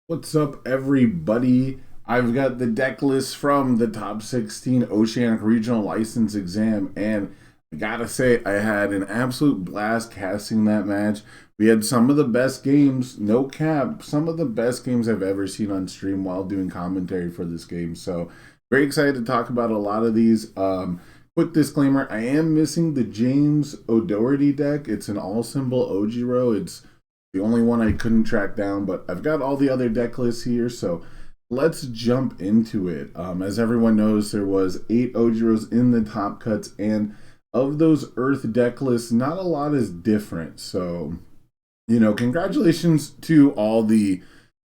What's up, everybody? I've got the deck list from the top 16 Oceanic Regional License Exam, and I gotta say, I had an absolute blast casting that match. We had some of the best games, no cap, some of the best games I've ever seen on stream while doing commentary for this game. So, very excited to talk about a lot of these. Quick disclaimer, I am missing the James O'Doherty deck. It's an all symbol Ojiro. It's the only one I couldn't track down, but I've got all the other deck lists here, so let's jump into it. As everyone knows, there was 8 Ojiros in the top cuts, and of those Earth deck lists, not a lot is different. So, congratulations to all the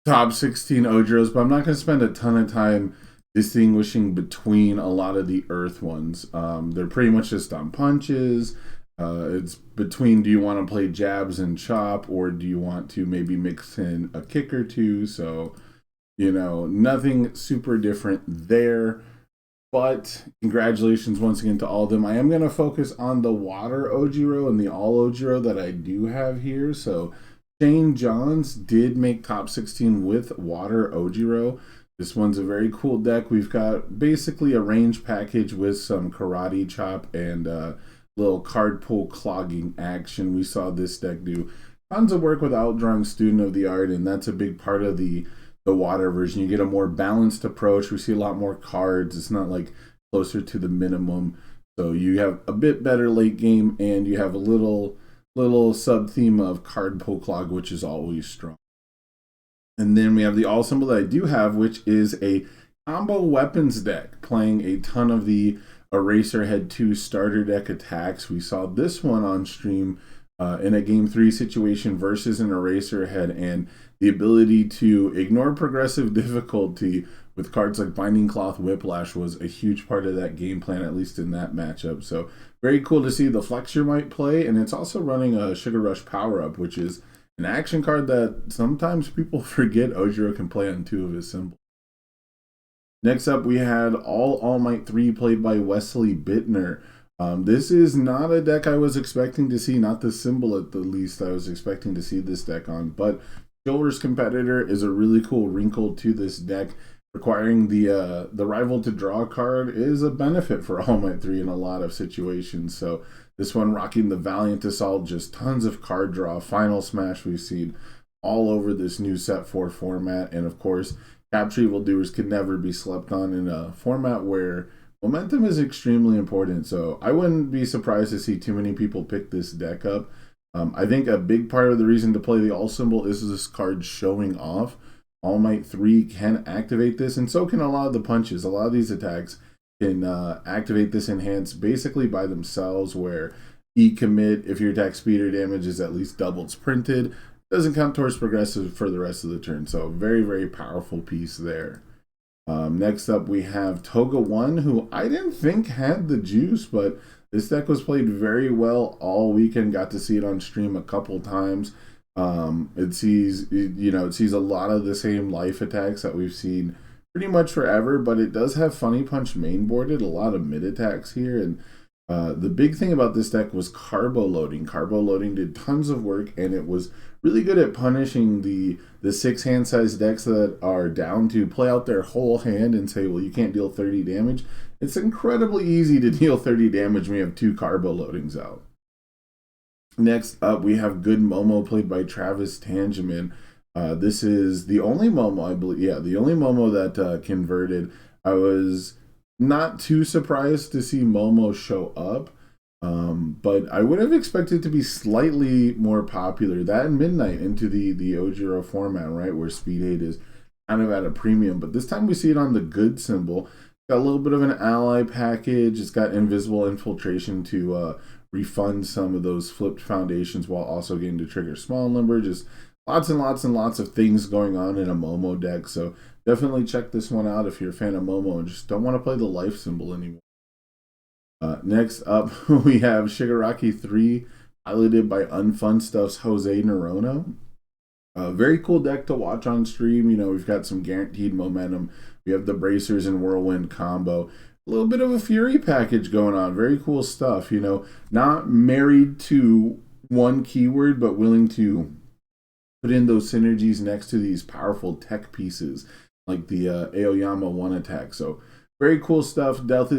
top 16 Ojiros, but I'm not going to spend a ton of time distinguishing between a lot of the Earth ones. They're pretty much just on punches. It's between, do you want to play jabs and chop, or do you want to maybe mix in a kick or two? So, nothing super different there. But congratulations once again to all of them. I am going to focus on the water Ojiro and the all Ojiro that I do have here. So Shane Johns did make top 16 with water Ojiro. This one's a very cool deck. We've got basically a range package with some karate chop and little card pull clogging action. We saw this deck do tons of work with outdrawing Student of the Art, and that's a big part of the water version. You get a more balanced approach. We see a lot more cards. It's not like closer to the minimum. So you have a bit better late game, and you have a little sub theme of card pull clog, which is always strong. And then we have the all symbol that I do have, which is a combo weapons deck, playing a ton of the Eraserhead 2 starter deck attacks. We saw this one on stream in a game 3 situation versus an Eraserhead, and the ability to ignore progressive difficulty with cards like Binding Cloth Whiplash was a huge part of that game plan, at least in that matchup. So very cool to see the Flex Your Might play, and it's also running a Sugar Rush power up, which is an action card that sometimes people forget Ojiro can play on 2 of his symbols. Next up, we had All Might 3 played by Wesley Bittner. This is not a deck I was expecting to see, not the symbol at the least I was expecting to see this deck on, but Silver's Competitor is a really cool wrinkle to this deck. Requiring the rival to draw a card is a benefit for All Might 3 in a lot of situations. So this one rocking the Valiant Assault, just tons of card draw. Final Smash we've seen all over this new set 4 format, and of course, Capture Evildoers can never be slept on in a format where momentum is extremely important. So I wouldn't be surprised to see too many people pick this deck up. I think a big part of the reason to play the All symbol is this card showing off. All Might 3 can activate this, and so can a lot of the punches. A lot of these attacks can activate this enhance basically by themselves, where E-commit, if your attack speed or damage is at least double it's printed, doesn't count towards progressive for the rest of the turn. So very, very powerful piece there. Next up, we have Toga 1, who I didn't think had the juice, but this deck was played very well all weekend. Got to see it on stream a couple times. It sees a lot of the same life attacks that we've seen pretty much forever, but it does have Funny Punch mainboarded, a lot of mid attacks here, and the big thing about this deck was carbo loading. Carbo loading did tons of work, and it was really good at punishing the 6 hand size decks that are down to play out their whole hand and say, well, you can't deal 30 damage. It's incredibly easy to deal 30 damage when you have 2 carbo loadings out. Next up, we have Good Momo played by Travis Tangeman. This is the only Momo, I believe. Yeah, the only Momo that converted. I was not too surprised to see Momo show up, but I would have expected to be slightly more popular. That and Midnight into the Ojiro format, right, where Speed 8 is kind of at a premium. But this time we see it on the good symbol. Got a little bit of an ally package. It's got Invisible Infiltration to refund some of those flipped foundations while also getting to trigger Small Number. Just lots and lots and lots of things going on in a Momo deck. So definitely check this one out if you're a fan of Momo and just don't want to play the life symbol anymore. Next up, we have Shigaraki 3, piloted by Unfun Stuff's Jose Nerono. Very cool deck to watch on stream. We've got some guaranteed momentum. We have the Bracers and Whirlwind combo. A little bit of a Fury package going on. Very cool stuff. Not married to one keyword, but willing to put in those synergies next to these powerful tech pieces like the Aoyama 1 attack. So very cool stuff. Death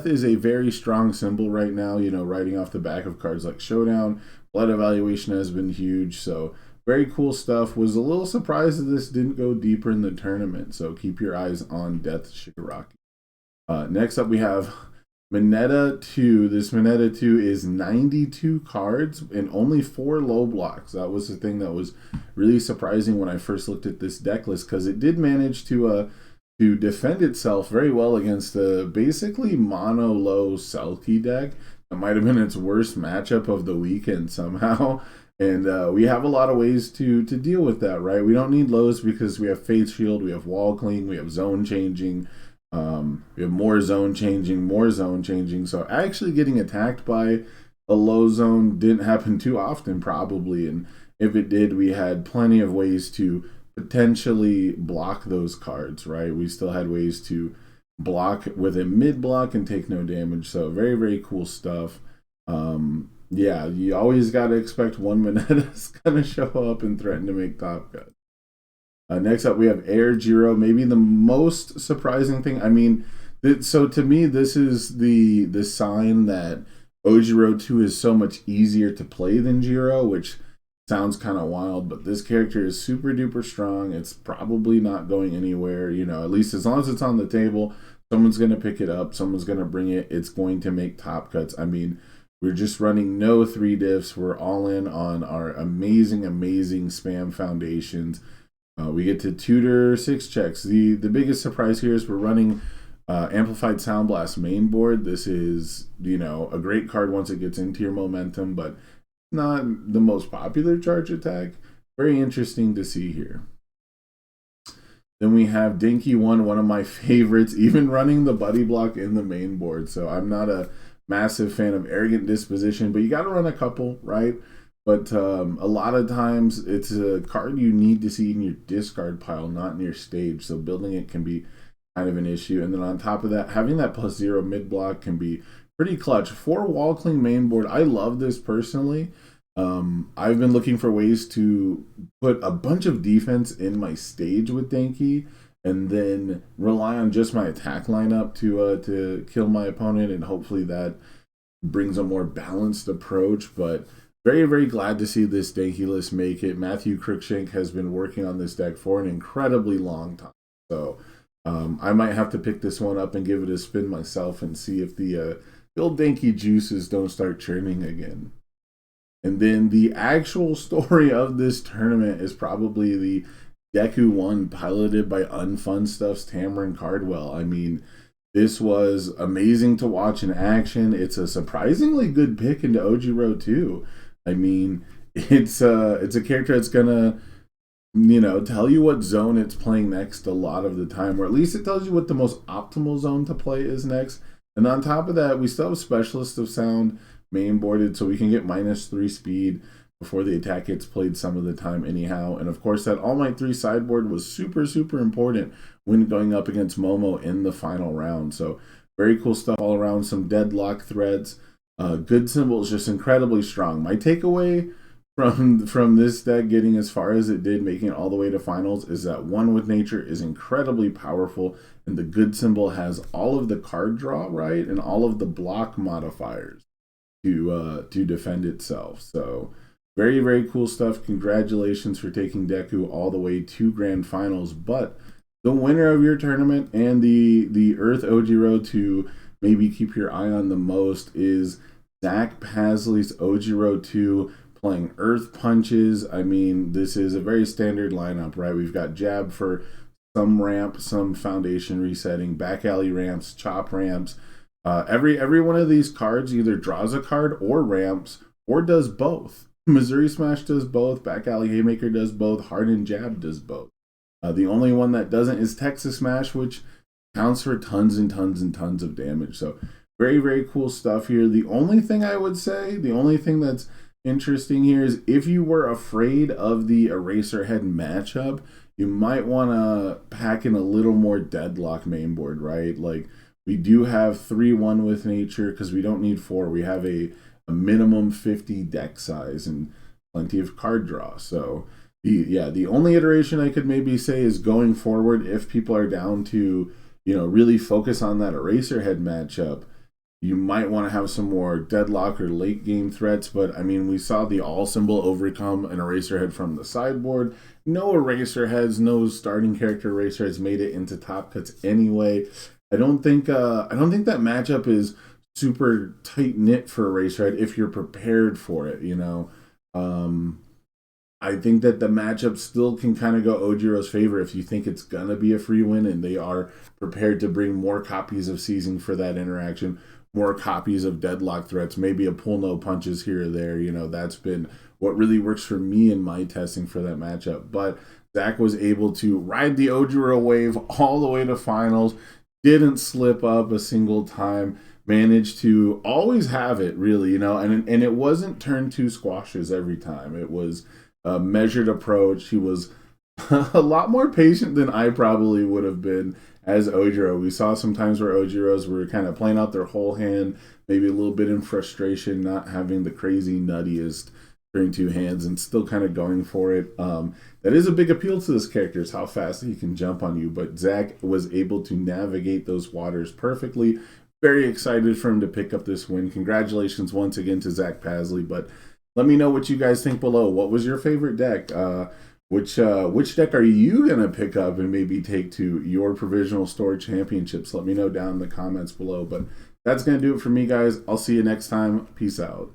is a very strong symbol right now, you know, riding off the back of cards like Showdown. Blood Evaluation has been huge, so very cool stuff. Was a little surprised that this didn't go deeper in the tournament, so keep your eyes on Death Shigaraki. Next up, we have Minetta II. This Minetta II is 92 cards and only 4 low blocks. That was the thing that was really surprising when I first looked at this deck list, because it did manage to defend itself very well against a basically mono low Selkie deck. That might have been its worst matchup of the weekend somehow. And we have a lot of ways to deal with that, right? We don't need lows because we have Faith Shield, we have Wall Clean, we have Zone Changing, we have more zone changing. So actually getting attacked by a low zone didn't happen too often, probably. And if it did, we had plenty of ways to potentially block those cards, right? We still had ways to block with a mid block and take no damage. So very, very cool stuff. Yeah, you always got to expect one Minetta's going to show up and threaten to make top cut. Next up, we have Ojiro. Maybe the most surprising thing. I mean, so to me, this is the sign that Ojiro 2 is so much easier to play than Jiro, which sounds kind of wild, but this character is super duper strong. It's probably not going anywhere, you know, at least as long as it's on the table, someone's going to pick it up, someone's going to bring it, it's going to make top cuts. I mean, we're just running no 3 diffs. We're all in on our amazing spam foundations. We get to tutor 6 checks. The biggest surprise here is we're running Amplified Sound Blast main board. This is, you know, a great card once it gets into your momentum, but not the most popular charge attack. Very interesting to see here. Then we have Denki 1, one of my favorites, even running the buddy block in the main board. So I'm not a massive fan of Arrogant Disposition, but you got to run a couple, right? But a lot of times it's a card you need to see in your discard pile, not in your stage. So building it can be kind of an issue. And then on top of that, having that +0 mid block can be pretty clutch. For Wall Clean main board, I love this personally. I've been looking for ways to put a bunch of defense in my stage with Denki, and then rely on just my attack lineup to kill my opponent, and hopefully that brings a more balanced approach. But very, very glad to see this Denki list make it. Matthew Cruikshank has been working on this deck for an incredibly long time, so I might have to pick this one up and give it a spin myself and see if the old Denki juices don't start churning again. And then the actual story of this tournament is probably the Deku 1 piloted by Unfun Stuff's Tamron Cardwell. I mean, this was amazing to watch in action. It's a surprisingly good pick into Ojiro 2. I mean, it's a character that's gonna, you know, tell you what zone it's playing next a lot of the time, or at least it tells you what the most optimal zone to play is next. And on top of that, we still have Specialist of Sound main boarded, so we can get -3 speed before the attack gets played some of the time anyhow. And of course, that All Might 3 sideboard was super, super important when going up against Momo in the final round. So very cool stuff all around. Some deadlock threads. Good symbols, just incredibly strong. My takeaway from this deck getting as far as it did, making it all the way to finals, is that One with Nature is incredibly powerful, and the good symbol has all of the card draw, right, and all of the block modifiers to defend itself. So very, very cool stuff. Congratulations for taking Deku all the way to grand finals. But the winner of your tournament and the Earth Ojiro to maybe keep your eye on the most is Zach Pasley's Ojiro 2, playing Earth Punches. I mean, this is a very standard lineup, right? We've got Jab for some ramp, some foundation resetting, back alley ramps, chop ramps. Every one of these cards either draws a card or ramps or does both. Missouri Smash does both, Back Alley Haymaker does both, Hardened Jab does both. The only one that doesn't is Texas Smash, which counts for tons and tons and tons of damage. So very, very cool stuff here. The only thing I would say, the only thing that's interesting here is if you were afraid of the Eraserhead matchup, you might want to pack in a little more Deadlock mainboard, right? Like, we do have 3-1 with Nature because we don't need 4. We have a minimum 50 deck size and plenty of card draw. So The only iteration I could maybe say is going forward, if people are down to, really focus on that Eraserhead matchup, you might want to have some more deadlock or late game threats. But I mean, we saw the all symbol overcome an Eraserhead from the sideboard. No Eraserheads, no starting character Eraserheads made it into top cuts anyway. I don't think that matchup is super tight knit for Eraserhead if you're prepared for it. I think that the matchup still can kind of go Ojiro's favor if you think it's gonna be a free win and they are prepared to bring more copies of Seizing for that interaction, more copies of Deadlock threats, maybe a pull no punches here or there. That's been what really works for me in my testing for that matchup. But Zach was able to ride the Ojiro wave all the way to finals, didn't slip up a single time, managed to always have it really, and it wasn't turn two squashes every time. It was a measured approach. He was a lot more patient than I probably would have been as Ojiro. We saw some times where Ojiros were kind of playing out their whole hand, maybe a little bit in frustration, not having the crazy nuttiest turn two hands and still kind of going for it. That is a big appeal to this character, is how fast he can jump on you. But Zach was able to navigate those waters perfectly. Very excited for him to pick up this win. Congratulations once again to Zach Pasley. But let me know what you guys think below. What was your favorite deck? Which deck are you gonna pick up and maybe take to your provisional store championships? Let me know down in the comments below. But that's gonna do it for me, guys. I'll see you next time. Peace out.